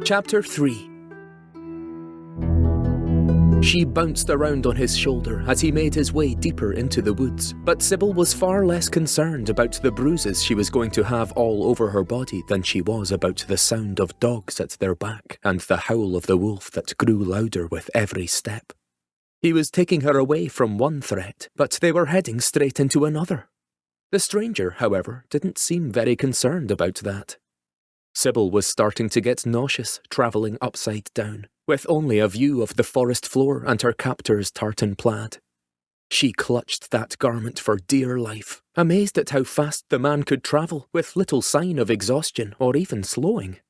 Chapter 3. She bounced around on his shoulder as he made his way deeper into the woods, but Sybil was far less concerned about the bruises she was going to have all over her body than she was about the sound of dogs at their back and the howl of the wolf that grew louder with every step. He was taking her away from one threat, but they were heading straight into another. The stranger, however, didn't seem very concerned about that. Sybil was starting to get nauseous, travelling upside down, with only a view of the forest floor and her captor's tartan plaid. She clutched that garment for dear life, amazed at how fast the man could travel, with little sign of exhaustion or even slowing.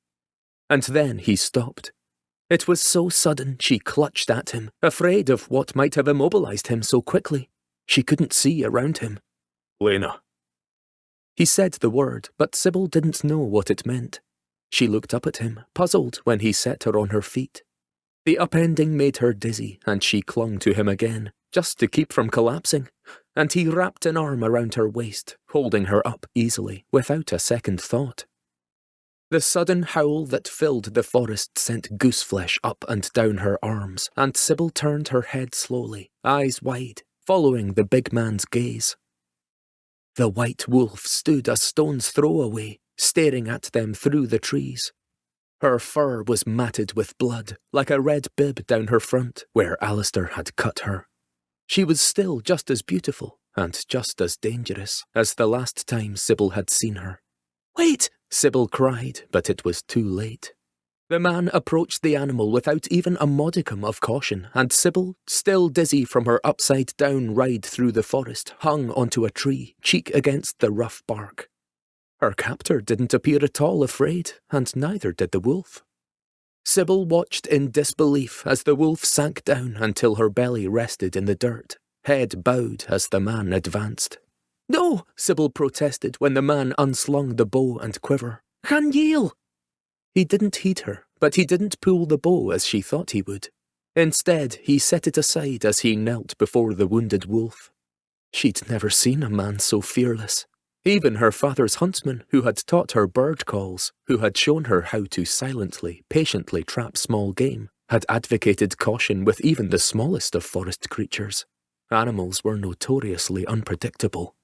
And then he stopped. It was so sudden she clutched at him, afraid of what might have immobilized him so quickly. She couldn't see around him. "Lena." He said the word, but Sybil didn't know what it meant. She looked up at him, puzzled when he set her on her feet. The upending made her dizzy, and she clung to him again, just to keep from collapsing, and he wrapped an arm around her waist, holding her up easily, without a second thought. The sudden howl that filled the forest sent gooseflesh up and down her arms, and Sybil turned her head slowly, eyes wide, following the big man's gaze. The white wolf stood a stone's throw away, staring at them through the trees. Her fur was matted with blood, like a red bib down her front, where Alistair had cut her. She was still just as beautiful, and just as dangerous, as the last time Sybil had seen her. "Wait!" Sybil cried, but it was too late. The man approached the animal without even a modicum of caution, and Sybil, still dizzy from her upside-down ride through the forest, hung onto a tree, cheek against the rough bark. Her captor didn't appear at all afraid, and neither did the wolf. Sybil watched in disbelief as the wolf sank down until her belly rested in the dirt, head bowed as the man advanced. "No!" Sybil protested when the man unslung the bow and quiver. "Can yield!" He didn't heed her, but he didn't pull the bow as she thought he would. Instead, he set it aside as he knelt before the wounded wolf. She'd never seen a man so fearless. Even her father's huntsman, who had taught her bird calls, who had shown her how to silently, patiently trap small game, had advocated caution with even the smallest of forest creatures. Animals were notoriously unpredictable.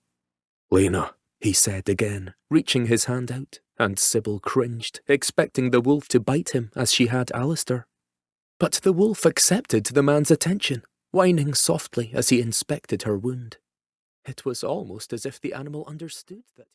"Lena," he said again, reaching his hand out, and Sybil cringed, expecting the wolf to bite him as she had Alistair. But the wolf accepted the man's attention, whining softly as he inspected her wound. It was almost as if the animal understood that